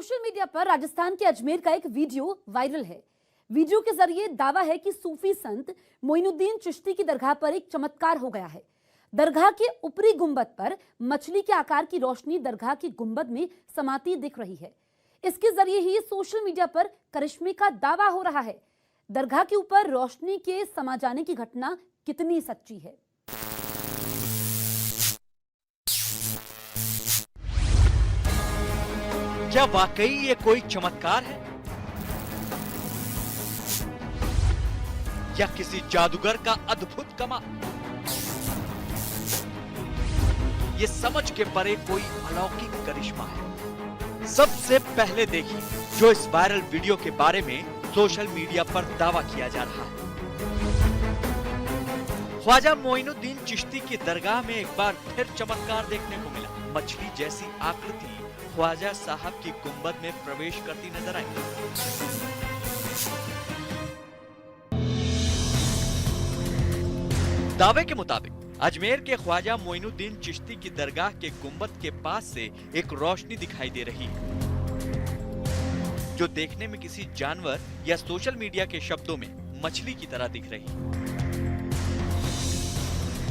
Social media पर राजस्थान के अजमेर का एक वीडियो वायरल है। वीडियो के जरिए दावा है कि सूफी संत मोइनुद्दीन चिश्ती की दरगाह पर एक चमत्कार हो गया है। दरगाह के ऊपरी गुंबद पर मछली के आकार की रोशनी दरगाह की गुंबद में समाती दिख रही है। इसके जरिए ही सोशल मीडिया पर करिश्मे का दावा हो रहा है। दरगाह के ऊपर रोशनी के समा जाने की घटना कितनी सच्ची है? क्या वाकई ये कोई चमत्कार है या किसी जादूगर का अद्भुत कमाल? ये समझ के परे कोई अलौकिक करिश्मा है। सबसे पहले देखिए जो इस वायरल वीडियो के बारे में सोशल मीडिया पर दावा किया जा रहा है। ख्वाजा मोइनुद्दीन चिश्ती की दरगाह में एक बार फिर चमत्कार देखने को मिला। मछली जैसी आकृति ख्वाजा साहब की गुंबद में प्रवेश करती नजर आई। दावे के मुताबिक अजमेर के ख्वाजा मोइनुद्दीन चिश्ती की दरगाह के गुंबद के पास से एक रोशनी दिखाई दे रही है, जो देखने में किसी जानवर या सोशल मीडिया के शब्दों में मछली की तरह दिख रही है।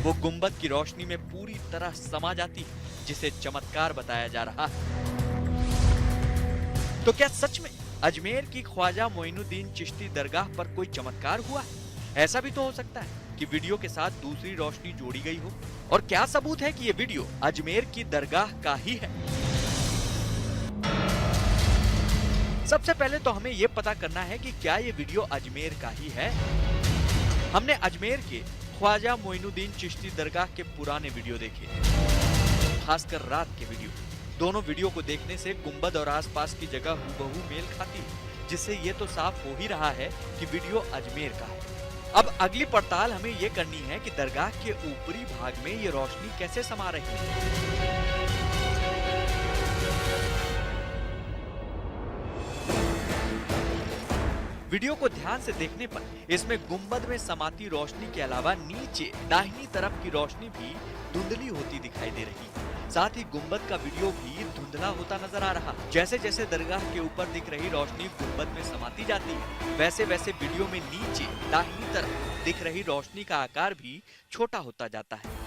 वो गुंबद की रोशनी में पूरी तरह समा जाती है, जिसे चमत्कार बताया जा रहा है। तो क्या सच में अजमेर की ख्वाजा मोइनुद्दीन चिश्ती दरगाह पर कोई चमत्कार हुआ है? ऐसा भी तो हो सकता है कि वीडियो के साथ दूसरी रोशनी जोड़ी गई हो। और क्या सबूत है कि ये वीडियो अजमेर की दरगाह का ही है? सबसे पहले तो हमें यह पता करना है कि क्या ये वीडियो अजमेर का ही है। हमने अजमेर के ख्वाजा मोइनुद्दीन चिश्ती दरगाह के पुराने वीडियो देखे, खासकर रात के वीडियो। दोनों वीडियो को देखने से गुंबद और आसपास की जगह हूबहू मेल खाती है, जिससे ये तो साफ हो ही रहा है कि वीडियो अजमेर का है। अब अगली पड़ताल hमें ये करनी है कि दरगाह के ऊपरी भाग में ये रोशनी कैसे समा रही है। वीडियो को ध्यान से देखने पर इसमें गुंबद में समाती रोशनी के अलावा नीचे दाहिनी तरफ की रोशनी भी धुंधली होती दिखाई दे रही है। साथ ही गुंबद का वीडियो भी धुंधला होता नजर आ रहा। जैसे जैसे दरगाह के ऊपर दिख रही रोशनी गुंबद में समाती जाती है, वैसे वैसे वीडियो में नीचे दाहिनी तरफ दिख रही रोशनी का आकार भी छोटा होता जाता है।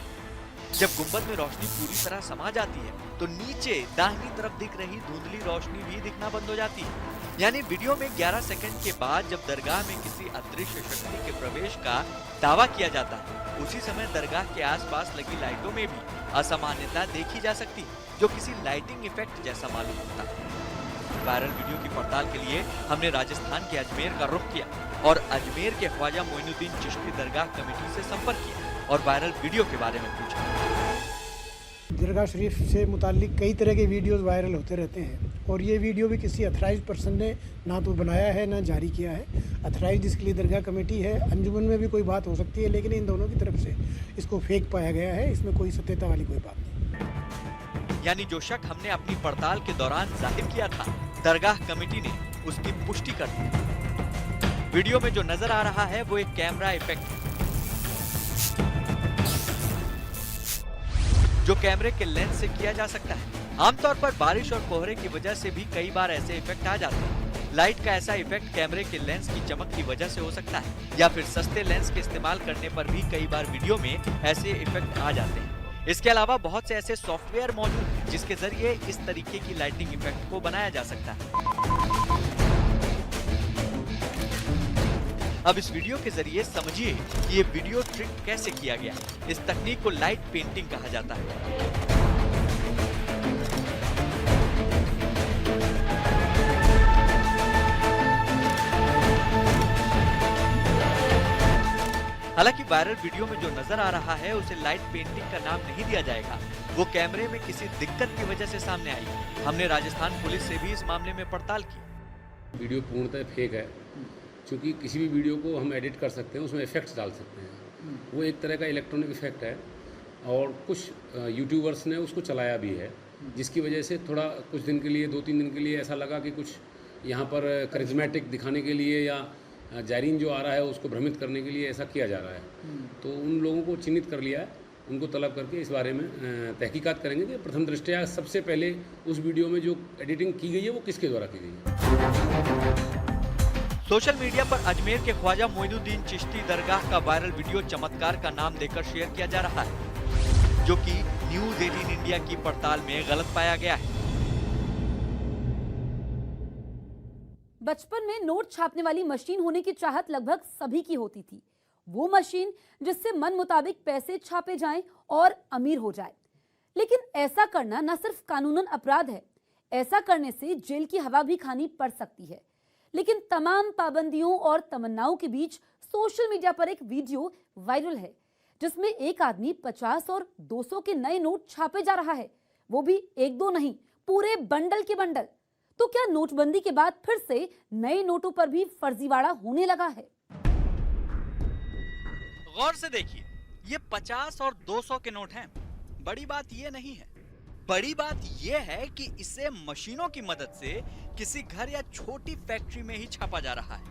जब गुंबद में रोशनी पूरी तरह समा जाती है तो नीचे दाहिनी तरफ दिख रही धुंधली रोशनी भी दिखना बंद हो जाती है। यानी वीडियो में 11 सेकंड के बाद जब दरगाह में किसी अदृश्य शक्ति के प्रवेश का दावा किया जाता है, उसी समय दरगाह के आसपास लगी लाइटों में भी असामान्यता देखी जा सकती है, जो किसी लाइटिंग इफेक्ट जैसा मालूम होता है। वायरल वीडियो की पड़ताल के लिए हमने राजस्थान के अजमेर का रुख किया और अजमेर के ख्वाजा मोइनुद्दीन चिश्ती दरगाह कमेटी से संपर्क किया और वायरल वीडियो के बारे में पूछा। दरगाह शरीफ से मुतालिक कई तरह के वीडियोस वायरल होते रहते हैं और ये वीडियो भी किसी अथराइज्ड पर्सन ने ना तो बनाया है ना जारी किया है। अथराइज्ड इसके लिए दरगाह कमेटी है। अंजुमन में भी कोई बात हो सकती है, लेकिन इन दोनों की तरफ से इसको फेक पाया गया है। इसमें कोई सत्यता वाली कोई बात नहीं। यानी जो शक हमने अपनी पड़ताल के दौरान जाहिर किया था, दरगाह कमेटी ने उसकी पुष्टि कर दी। वीडियो में जो नजर आ रहा है वो एक कैमरा इफेक्ट है, जो कैमरे के लेंस से किया जा सकता है। आमतौर पर बारिश और कोहरे की वजह से भी कई बार ऐसे इफेक्ट आ जाते हैं। लाइट का ऐसा इफेक्ट कैमरे के लेंस की चमक की वजह से हो सकता है, या फिर सस्ते लेंस के इस्तेमाल करने पर भी कई बार वीडियो में ऐसे इफेक्ट आ जाते हैं। इसके अलावा बहुत से ऐसे सॉफ्टवेयर मौजूद हैं जिसके जरिए इस तरीके की लाइटिंग इफेक्ट को बनाया जा सकता है। अब इस वीडियो के जरिए समझिए कि ये वीडियो ट्रिक कैसे किया गया। इस तकनीक को लाइट पेंटिंग कहा जाता है। हालांकि वायरल वीडियो में जो नजर आ रहा है उसे लाइट पेंटिंग का नाम नहीं दिया जाएगा। वो कैमरे में किसी दिक्कत की वजह से सामने आई। हमने राजस्थान पुलिस से भी इस मामले में पड़ताल की। वीडियो पूर्णतः फेक है, क्योंकि किसी भी वीडियो को हम एडिट कर सकते हैं, उसमें इफेक्ट्स डाल सकते हैं। वो एक तरह का इलेक्ट्रॉनिक इफेक्ट है और कुछ यूट्यूबर्स ने उसको चलाया भी है, जिसकी वजह से थोड़ा कुछ दिन के लिए 2-3 दिन के लिए ऐसा लगा कि कुछ यहाँ पर करिज्मेटिक दिखाने के लिए या जायरीन जो आ रहा है उसको भ्रमित करने के लिए ऐसा किया जा रहा है। तो उन लोगों को चिन्हित कर लिया है उनको तलब करके इस बारे में तहकीकात करेंगे कि प्रथम दृष्टया सबसे पहले उस वीडियो में जो एडिटिंग की गई है वो किसके द्वारा की गई है। सोशल मीडिया पर अजमेर के ख्वाजा मोइनुद्दीन चिश्ती दरगाह का वायरल वीडियो चमत्कार का नाम देकर शेयर किया जा रहा है, जो कि न्यूज 18 इंडिया की पड़ताल में गलत पाया गया है। बचपन में नोट छापने वाली मशीन होने की चाहत लगभग सभी की होती थी। वो मशीन जिससे मन मुताबिक पैसे छापे जाएं और अमीर हो जाए। लेकिन ऐसा करना न सिर्फ कानूनन अपराध है, ऐसा करने से जेल की हवा भी खानी पड़ सकती है। लेकिन तमाम पाबंदियों और तमन्नाओं के बीच सोशल मीडिया पर एक वीडियो वायरल है, जिसमें एक आदमी 50 और 200 के नए नोट छापे जा रहा है, वो भी एक दो नहीं, पूरे बंडल के बंडल। तो क्या नोटबंदी के बाद फिर से नए नोटों पर भी फर्जीवाड़ा होने लगा है? गौर से देखिए, ये 50 और 200 के नोट हैं। बड़ी बात ये नहीं है, बड़ी बात ये है कि इसे मशीनों की मदद से किसी घर या छोटी फैक्ट्री में ही छापा जा रहा है,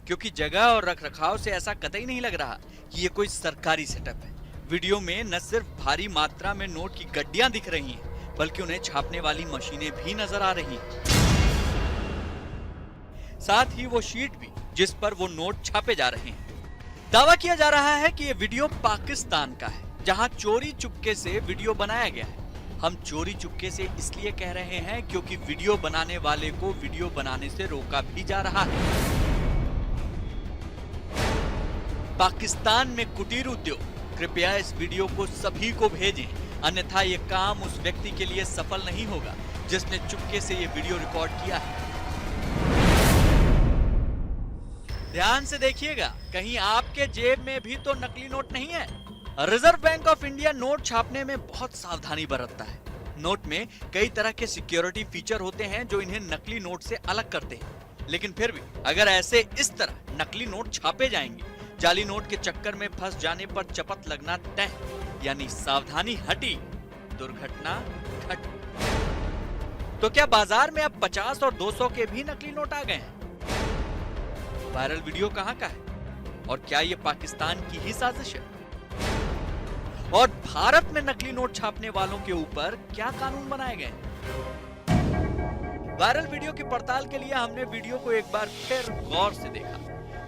क्योंकि जगह और रखरखाव से ऐसा कतई नहीं लग रहा कि ये कोई सरकारी सेटअप है। वीडियो में न सिर्फ भारी मात्रा में नोट की गड्डियां दिख रही हैं, बल्कि उन्हें छापने वाली मशीनें भी नजर आ रही हैं। साथ ही वो शीट भी जिस पर वो नोट छापे जा रहे हैं। दावा किया जा रहा है कि ये वीडियो पाकिस्तान का है, जहां चोरी चुपके से वीडियो बनाया गया है। हम चोरी चुपके से इसलिए कह रहे हैं क्योंकि वीडियो बनाने वाले को वीडियो बनाने से रोका भी जा रहा है। पाकिस्तान में कुटीर उद्योग, कृपया इस वीडियो को सभी को भेजें, अन्यथा ये काम उस व्यक्ति के लिए सफल नहीं होगा जिसने चुपके से ये वीडियो रिकॉर्ड किया है। ध्यान से देखिएगा, कहीं आपके जेब में भी तो नकली नोट नहीं है। Reserve bank of India note छापने में बहुत सावधानी बरतता है। नोट में कई तरह के सिक्योरिटी फीचर होते हैं जो इन्हें नकली नोट से अलग करते हैं। लेकिन फिर भी अगर ऐसे इस तरह नकली नोट छापे जाएंगे, जाली नोट के चक्कर में फंस जाने पर चपत लगना तय, यानी सावधानी हटी, दुर्घटना घटी। तो क्या बाजार में अब 50 और 200 के भी नकली नोट आ गए हैं? वायरल वीडियो कहां का है और क्या ये पाकिस्तान की ही साजिश है? और भारत में नकली नोट छापने वालों के ऊपर क्या कानून बनाए गए? वायरल वीडियो की पड़ताल के लिए हमने वीडियो को एक बार फिर गौर से देखा,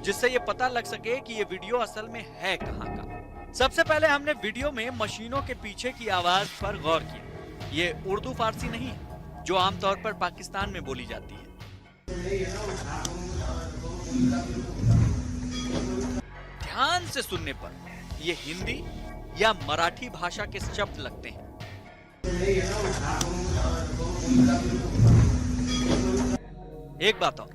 जिससे ये पता लग सके कि ये वीडियो असल में है कहां का। सबसे पहले हमने वीडियो में मशीनों के पीछे की आवाज पर गौर किया। ये उर्दू फारसी नहीं है, जो आमतौर पर पाकिस्तान में बोली जाती है। ध्यान से सुनने पर ये हिंदी या मराठी भाषा के शब्द लगते हैं। एक बात और,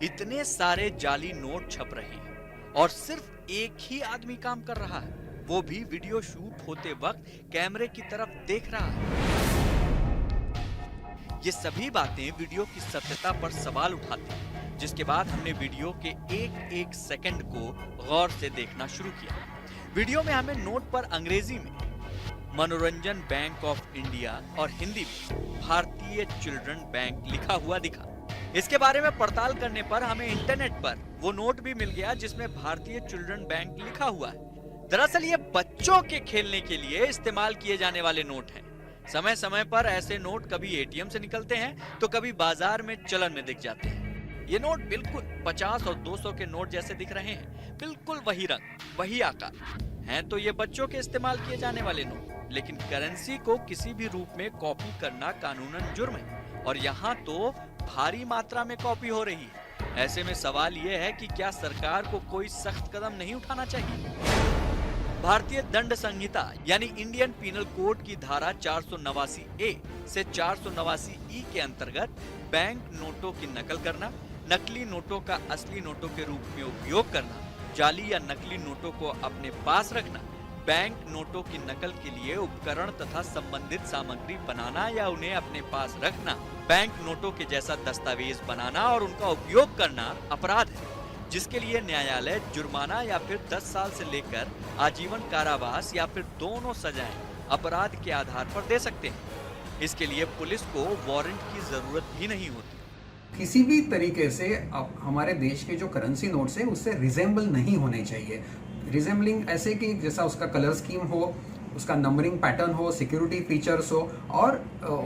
इतने सारे जाली नोट छप रहे हैं और सिर्फ एक ही आदमी काम कर रहा है, वो भी वीडियो शूट होते वक्त कैमरे की तरफ देख रहा है। ये सभी बातें वीडियो की सत्यता पर सवाल उठाती हैं, जिसके बाद हमने वीडियो के एक एक सेकंड को गौर से देखना शुरू किया। वीडियो में हमें नोट पर अंग्रेजी में मनोरंजन बैंक ऑफ इंडिया और हिंदी में भारतीय चिल्ड्रन बैंक लिखा हुआ दिखा। इसके बारे में पड़ताल करने पर हमें इंटरनेट पर वो नोट भी मिल गया जिसमें भारतीय चिल्ड्रन बैंक लिखा हुआ है। दरअसल ये बच्चों के खेलने के लिए इस्तेमाल किए जाने वाले नोट हैं। समय समय पर ऐसे नोट कभी एटीएम से निकलते हैं तो कभी बाजार में चलन में दिख जाते हैं। ये नोट बिल्कुल 50 और 200 के नोट जैसे दिख रहे हैं, बिल्कुल वही रंग, वही आकार हैं। तो ये बच्चों के इस्तेमाल किए जाने वाले नोट, लेकिन करेंसी को किसी भी रूप में कॉपी करना कानूनन जुर्म है और यहाँ तो भारी मात्रा में कॉपी हो रही है। ऐसे में सवाल ये है कि क्या सरकार को कोई सख्त कदम नहीं उठाना चाहिए? भारतीय दंड संहिता यानी इंडियन पीनल कोड की धारा 489A से 489E के अंतर्गत बैंक नोटों की नकल करना, नकली नोटों का असली नोटों के रूप में उपयोग करना, जाली या नकली नोटों को अपने पास रखना, बैंक नोटों की नकल के लिए उपकरण तथा संबंधित सामग्री बनाना या उन्हें अपने पास रखना, बैंक नोटों के जैसा दस्तावेज बनाना और उनका उपयोग करना अपराध है, जिसके लिए न्यायालय जुर्माना या फिर 10 साल से लेकर आजीवन कारावास या फिर दोनों सजाएं अपराध के आधार पर दे सकते हैं। इसके लिए पुलिस को वारंट की जरूरत भी नहीं होती। किसी भी तरीके से हमारे देश के जो करेंसी नोट्स हैं उससे रिजेंबल नहीं होने चाहिए। रिजेंबलिंग ऐसे कि जैसा उसका कलर स्कीम हो, उसका नंबरिंग पैटर्न हो, सिक्योरिटी फीचर्स हो और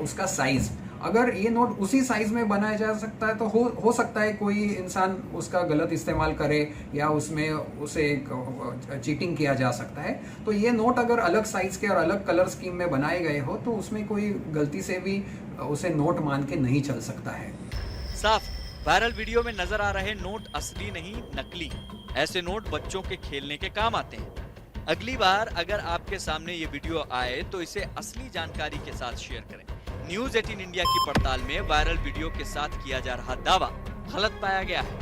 उसका साइज। अगर ये नोट उसी साइज में बनाया जा सकता है तो हो सकता है कोई इंसान उसका गलत इस्तेमाल करे या उसमें उसे चीटिंग किया जा सकता है। तो ये नोट अगर अलग साइज के और अलग कलर स्कीम में बनाए गए हो तो उसमें कोई गलती से भी उसे नोट मान के नहीं चल सकता है। साफ वायरल वीडियो में नजर आ रहे नोट असली नहीं नकली। ऐसे नोट बच्चों के खेलने के काम आते हैं। अगली बार अगर आपके सामने ये वीडियो आए तो इसे असली जानकारी के साथ शेयर करें। न्यूज़ 18 इंडिया की पड़ताल में वायरल वीडियो के साथ किया जा रहा दावा गलत पाया गया है।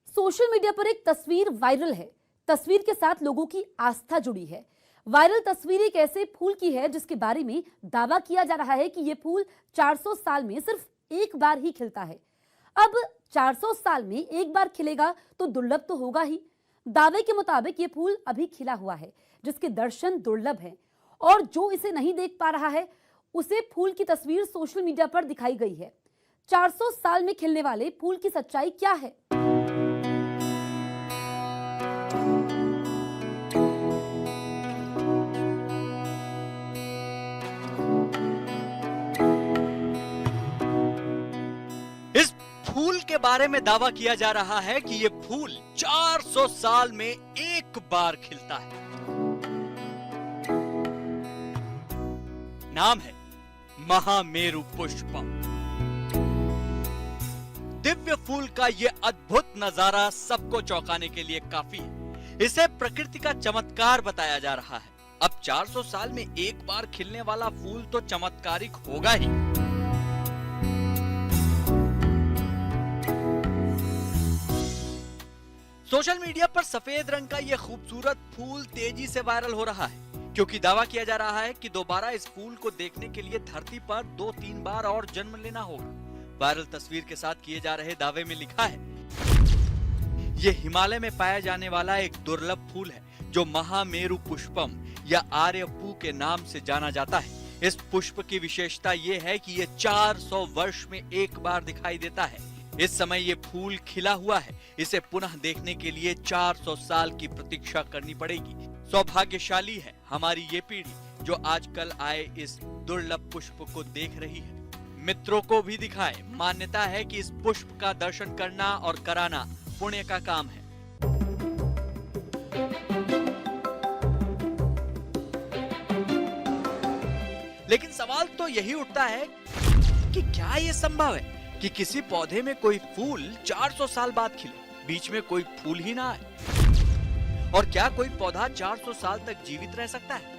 सोशल मीडिया पर एक तस्वीर वायरल है। तस्वीर के साथ लोगों की आस्था जुड़ी है। वायरल तस्वीर एक ऐसे फूल की है जिसके बारे में दावा किया जा रहा है कि यह फूल 400 साल में सिर्फ एक बार ही खिलता है। अब 400 साल में एक बार खिलेगा तो दुर्लभ तो होगा ही। दावे के मुताबिक ये फूल अभी खिला हुआ है जिसके दर्शन दुर्लभ हैं और जो इसे नहीं देख पा रहा है उसे फूल की तस्वीर सोशल मीडिया पर दिखाई गई है। 400 साल में खिलने वाले फूल की सच्चाई क्या है? इस फूल के बारे में दावा किया जा रहा है कि ये फूल 400 साल में एक बार खिलता है। नाम है महामेरु पुष्पम। दिव्य फूल का ये अद्भुत नजारा सबको चौंकाने के लिए काफी है। इसे प्रकृति का चमत्कार बताया जा रहा है। अब 400 साल में एक बार खिलने वाला फूल तो चमत्कारिक होगा ही। सोशल मीडिया पर सफेद रंग का यह खूबसूरत फूल तेजी से वायरल हो रहा है क्योंकि दावा किया जा रहा है कि दोबारा इस फूल को देखने के लिए धरती पर 2-3 बार और जन्म लेना होगा। वायरल तस्वीर के साथ किए जा रहे दावे में लिखा है, यह हिमालय में पाया जाने वाला एक दुर्लभ फूल है जो महामेरु पुष्पम या आर्यपू के नाम से जाना जाता है। इस पुष्प की विशेषता यह है कि यह 400 वर्ष में एक बार दिखाई देता है। इस समय ये फूल खिला हुआ है। इसे पुनः देखने के लिए 400 साल की प्रतीक्षा करनी पड़ेगी। सौभाग्यशाली है हमारी ये पीढ़ी जो आजकल आए इस दुर्लभ पुष्प को देख रही है। मित्रों को भी दिखाए। मान्यता है कि इस पुष्प का दर्शन करना और कराना पुण्य का काम है। लेकिन सवाल तो यही उठता है कि क्या ये संभव है कि किसी पौधे में कोई फूल 400 साल बाद खिले, बीच में कोई फूल ही ना आए? और क्या कोई पौधा 400 साल तक जीवित रह सकता है?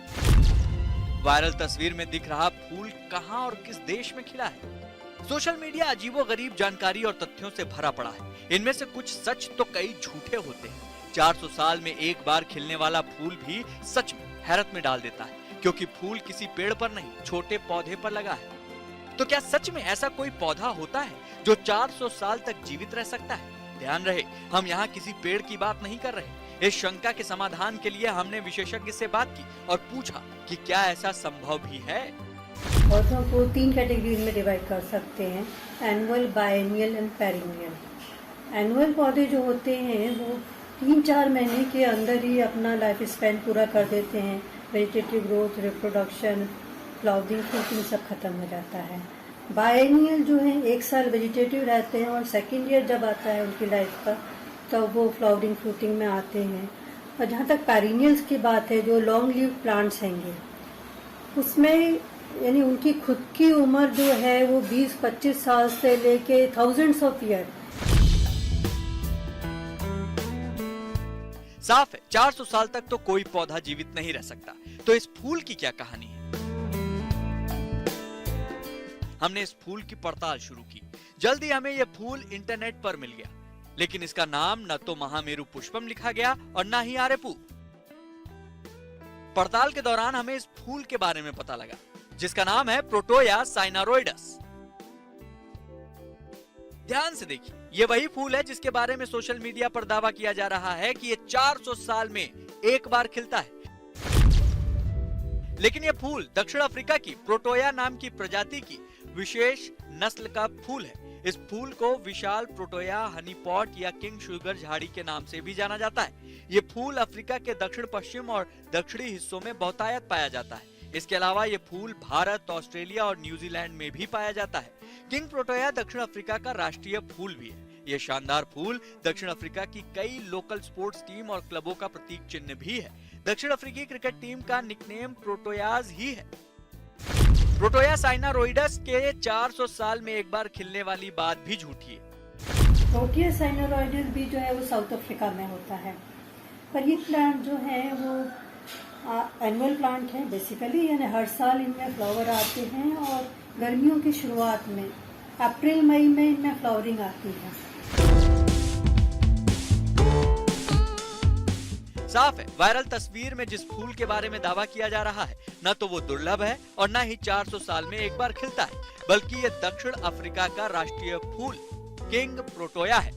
वायरल तस्वीर में दिख रहा फूल कहां और किस देश में खिला है? सोशल मीडिया अजीबोगरीब जानकारी और तथ्यों से भरा पड़ा है। इनमें से कुछ सच तो कई झूठे होते हैं। 400 साल में एक बार खिलने वाला फूल भी सच में हैरत में डाल देता है क्योंकि फूल किसी पेड़ पर नहीं, छोटे पौधे पर लगा है। तो क्या सच में ऐसा कोई पौधा होता है जो 400 साल तक जीवित रह सकता है? ध्यान रहे, हम यहाँ किसी पेड़ की बात नहीं कर रहे। इस शंका के समाधान के लिए हमने विशेषज्ञ से बात की और पूछा कि क्या ऐसा संभव भी है। पौधों को 3 कैटेगरीज में डिवाइड कर सकते हैं, एनुअल, बायएनुअल एंड पेरिनियल। एनुअल पौधे जो होते हैं वो 3-4 महीने के अंदर ही अपना लाइफ स्पैन पूरा कर देते हैं। Vegetative growth, reproduction, flowering, fruiting सब खत्म हो जाता है। बायएनुअल जो है 1 साल वेजिटेटिव रहते हैं और सेकेंड ईयर जब आता है उनकी लाइफ का तब वो फ्लावरिंग फ्रूटिंग में आते हैं। और जहाँ तक पेरिनियल्स की बात है, जो लॉन्ग लिव प्लांट्स हैंगे उसमें यानी उनकी खुद की उम्र जो है वो 20-25 साल से लेके थाउजेंड्स ऑफ ईयर। साफ है 400 साल तक तो कोई पौधा जीवित नहीं रह सकता। तो इस फूल की क्या कहानी है? हमने इस फूल की पड़ताल शुरू की। जल्दी हमें यह फूल इंटरनेट पर मिल गया, लेकिन इसका नाम न तो महामेरु पुष्पम लिखा गया और न ही आर्यपू। पड़ताल के दौरान हमें इस फूल के बारे में पता लगा जिसका नाम है प्रोटोया साइनारोइडस। ध्यान से देखिए, ये वही फूल है जिसके बारे में सोशल मीडिया पर दावा किया जा रहा है कि ये 400 साल में एक बार खिलता है। लेकिन यह फूल दक्षिण अफ्रीका की प्रोटोया नाम की प्रजाति की विशेष नस्ल का फूल है। इस फूल को विशाल प्रोटोया, हनी पॉट या किंग शुगर झाड़ी के नाम से भी जाना जाता है। ये फूल अफ्रीका के दक्षिण पश्चिम और दक्षिणी हिस्सों में बहुतायत पाया जाता है। इसके अलावा ये फूल भारत, ऑस्ट्रेलिया और न्यूजीलैंड में भी पाया जाता है। किंग प्रोटोया दक्षिण अफ्रीका का राष्ट्रीय फूल भी है। ये शानदार फूल दक्षिण अफ्रीका की कई लोकल स्पोर्ट्स टीम और क्लबों का प्रतीक चिन्ह भी है। दक्षिण अफ्रीकी क्रिकेट टीम का निकनेम प्रोटोयाज ही है। प्रोटोया साइनारोइडस के 400 साल में एक बार खिलने वाली बात भी झूठी है। प्रोटिया साइनारोइडस भी जो है वो साउथ अफ्रीका में होता है, पर ये प्लांट जो है वो एनुअल प्लांट है बेसिकली, यानी हर साल इनमें फ्लावर आते हैं और गर्मियों की शुरुआत में अप्रैल मई में इनमें फ्लावरिंग आती है। साफ है, वायरल तस्वीर में जिस फूल के बारे में दावा किया जा रहा है न तो वो दुर्लभ है और न ही 400 साल में एक बार खिलता है, बल्कि ये दक्षिण अफ्रीका का राष्ट्रीय फूल किंग प्रोटोया है।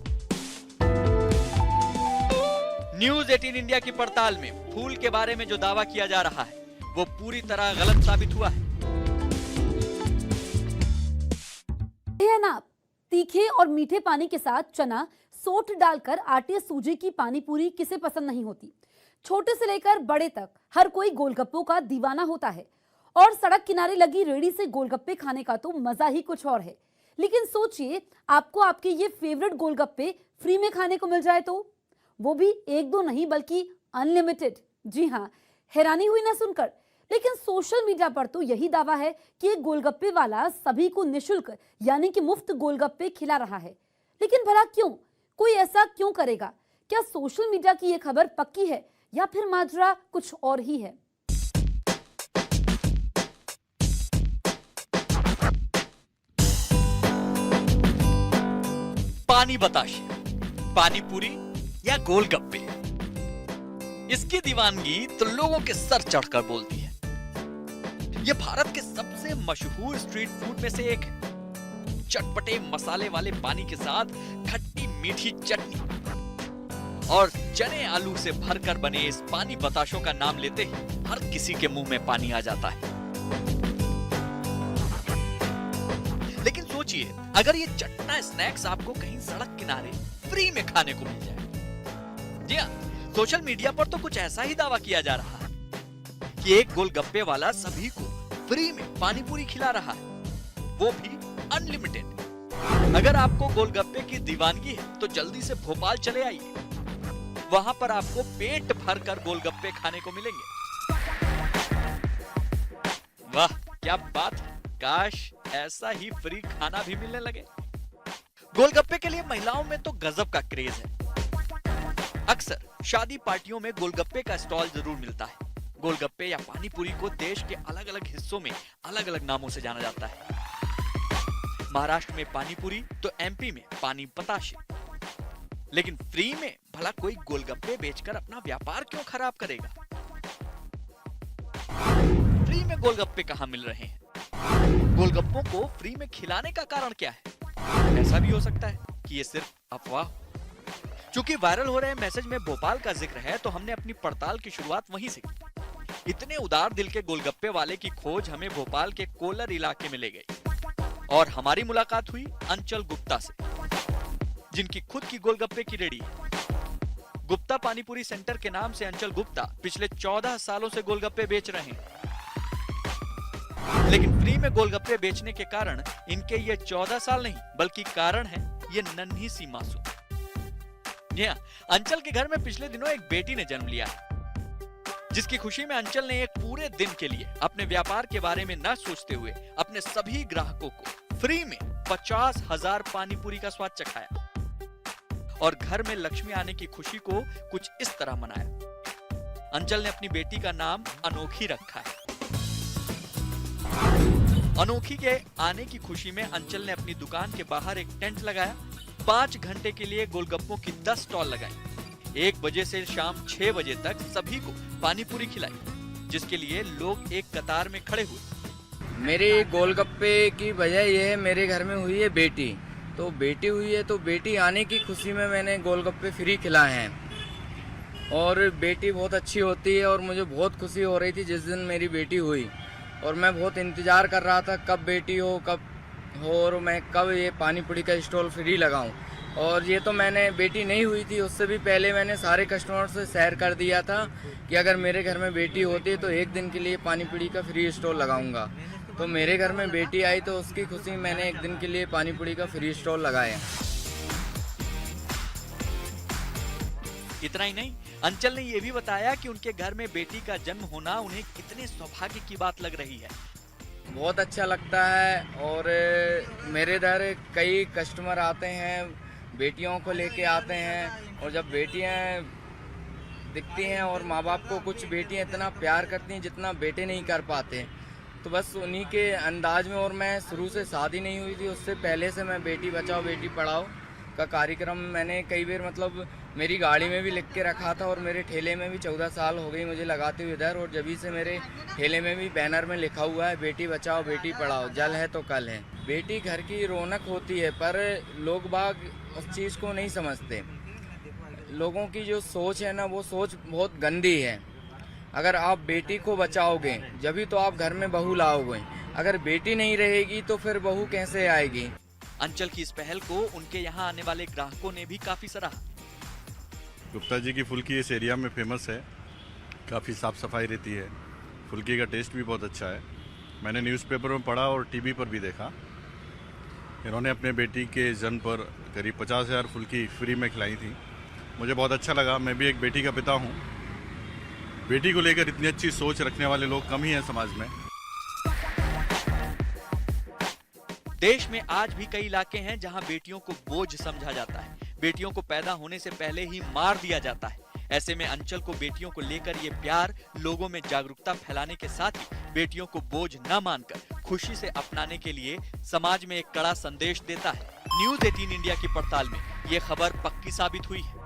न्यूज 18 इंडिया की पड़ताल में फूल के बारे में जो दावा किया जा रहा है वो पूरी तरह गलत साबित हुआ है। ना तीखे और मीठे पानी के साथ चना, सोट डालकर आटे सूजी की पानी पूरी किसे पसंद नहीं होती। छोटे से लेकर बड़े तक हर कोई गोलगप्पों का दीवाना होता है और सड़क किनारे लगी रेहड़ी से गोलगप्पे खाने का तो मजा ही कुछ और है। लेकिन सोचिए, आपको आपके ये फेवरेट गोलगप्पे फ्री में खाने को मिल जाए तो, वो भी एक दो नहीं बल्कि अनलिमिटेड। जी हाँ, हैरानी हुई ना सुनकर। लेकिन सोशल मीडिया पर तो यही दावा है कि एक गोलगप्पे वाला सभी को निशुल्क यानी कि मुफ्त गोलगप्पे खिला रहा है। लेकिन भला क्यों? कोई ऐसा क्यों करेगा? क्या सोशल मीडिया की ये खबर पक्की है या फिर माजरा कुछ और ही है? पानी बताशे, पानी पूरी या गोलगप्पे, इसकी दीवानगी तो लोगों के सर चढ़कर बोलती है। यह भारत के सबसे मशहूर स्ट्रीट फूड में से एक है। चटपटे मसाले वाले पानी के साथ खट्टी मीठी चटनी और चने आलू से भरकर बने इस पानी बताशों का नाम लेते ही हर किसी के मुंह में पानी आ जाता है। लेकिन सोचिए, अगर ये चटना स्नैक्स आपको कहीं सड़क किनारे फ्री में खाने को मिल जाए। जी हाँ, सोशल मीडिया पर तो कुछ ऐसा ही दावा किया जा रहा है कि एक गोलगप्पे वाला सभी को फ्री में पानी पूरी खिला रहा है, वो भी अनलिमिटेड। अगर आपको गोलगप्पे की दीवानगी है तो जल्दी से भोपाल चले आइए, वहां पर आपको पेट भरकर गोलगप्पे खाने को मिलेंगे। वाह क्या बात है, काश ऐसा ही फ्री खाना भी मिलने लगे। गोलगप्पे के लिए महिलाओं में तो गजब का क्रेज है। अक्सर शादी पार्टियों में गोलगप्पे का स्टॉल जरूर मिलता है। गोलगप्पे या पानी पूरी को देश के अलग अलग हिस्सों में अलग अलग नामों से जाना जाता है। महाराष्ट्र में पानी पूरी तो एमपी में पानी बताशे। लेकिन फ्री में भला कोई गोलगप्पे बेचकर अपना व्यापार क्यों खराब करेगा? फ्री में गोलगप्पे कहां मिल रहे हैं? गोलगप्पों को फ्री में खिलाने का कारण क्या है? ऐसा भी हो सकता है कि ये सिर्फ अफवाह। चूंकि वायरल हो रहे मैसेज में भोपाल का जिक्र है तो हमने अपनी पड़ताल की शुरुआत वहीं से की। इतने उदार दिल के गोलगप्पे वाले की खोज हमें भोपाल के कोलर इलाके में ले गई और हमारी मुलाकात हुई अंचल गुप्ता से, जिनकी खुद की गोलगप्पे की रेडी है। गुप्ता पानीपुरी सेंटर के नाम से अंचल गुप्ता पिछले 14 सालों से गोलगप्पे बेच रहे हैं। लेकिन फ्री में गोलगप्पे बेचने के कारण इनके ये 14 साल नहीं बल्कि कारण है ये नन्ही सी मासूम। जी हाँ, अंचल के घर में पिछले दिनों एक बेटी ने जन्म लिया है, जिसकी खुशी में अंचल ने एक पूरे दिन के लिए अपने व्यापार के बारे में न सोचते हुए अपने सभी ग्राहकों को फ्री में 50,000 पानीपुरी का स्वाद चखाया और घर में लक्ष्मी आने की खुशी को कुछ इस तरह मनाया। अंचल ने अपनी बेटी का नाम अनोखी रखा है। अनोखी के आने की खुशी में अंचल ने अपनी दुकान के बाहर एक टेंट लगाया। 5 घंटे के लिए गोलगप्पों की 10 स्टॉल लगाई। 1 बजे से शाम 6 बजे तक सभी को पानीपुरी खिलाई, जिसके लिए लोग एक कतार में खड़े हुए। मेरे गोलगप्पे की वजह यह है, मेरे घर में हुई है बेटी, तो बेटी हुई है तो बेटी आने की खुशी में मैंने गोलगप्पे फ्री खिलाए हैं। और बेटी बहुत अच्छी होती है और मुझे बहुत खुशी हो रही थी जिस दिन मेरी बेटी हुई, और मैं बहुत इंतज़ार कर रहा था कब बेटी हो, कब हो और मैं कब ये पानी पूरी का स्टॉल फ्री लगाऊं। और ये तो मैंने बेटी नहीं हुई थी उससे भी पहले मैंने सारे कस्टमर से शेयर कर दिया था कि अगर मेरे घर में बेटी होती तो एक दिन के लिए पानी पूरी का फ्री स्टॉल लगाऊंगा। तो मेरे घर में बेटी आई तो उसकी खुशी मैंने एक दिन के लिए पानी पूरी का फ्री स्टॉल लगाया। इतना ही नहीं, अंचल ने ये भी बताया कि उनके घर में बेटी का जन्म होना उन्हें कितने सौभाग्य की बात लग रही है। बहुत अच्छा लगता है और मेरे इधर कई कस्टमर आते हैं, बेटियों को लेके आते हैं और जब बेटियां दिखती हैं और माँ बाप को कुछ बेटियां इतना प्यार करती हैं जितना बेटे नहीं कर पाते, तो बस उन्हीं के अंदाज में। और मैं शुरू से शादी नहीं हुई थी उससे पहले से मैं बेटी बचाओ बेटी पढ़ाओ का कार्यक्रम मैंने कई बार मतलब मेरी गाड़ी में भी लिख के रखा था और मेरे ठेले में भी 14 साल हो गई मुझे लगाते हुए इधर। और जभी से मेरे ठेले में भी बैनर में लिखा हुआ है बेटी बचाओ बेटी पढ़ाओ, जल है तो कल है। बेटी घर की रौनक होती है पर लोग बाग उस चीज़ को नहीं समझते। लोगों की जो सोच है ना वो सोच बहुत गंदी है। अगर आप बेटी को बचाओगे जभी तो आप घर में बहू लाओगे, अगर बेटी नहीं रहेगी तो फिर बहू कैसे आएगी। अंचल की इस पहल को उनके यहाँ आने वाले ग्राहकों ने भी काफी सराहा। गुप्ता जी की फुल्की इस एरिया में फेमस है, काफ़ी साफ़ सफाई रहती है, फुल्की का टेस्ट भी बहुत अच्छा है। मैंने न्यूज़पेपर में पढ़ा और टीवी पर भी देखा। इन्होंने अपने बेटी के जन्म पर करीब 50,000 फुल्की फ्री में खिलाई थी। मुझे बहुत अच्छा लगा। मैं भी एक बेटी का पिता हूँ। बेटी को लेकर इतनी अच्छी सोच रखने वाले लोग कम ही हैं समाज में। देश में आज भी कई इलाके हैं जहां बेटियों को बोझ समझा जाता है, बेटियों को पैदा होने से पहले ही मार दिया जाता है। ऐसे में अंचल को बेटियों को लेकर ये प्यार लोगों में जागरूकता फैलाने के साथ ही बेटियों को बोझ न मानकर खुशी से अपनाने के लिए समाज में एक कड़ा संदेश देता है। न्यूज़ 18 इंडिया की पड़ताल में ये खबर पक्की साबित हुई है।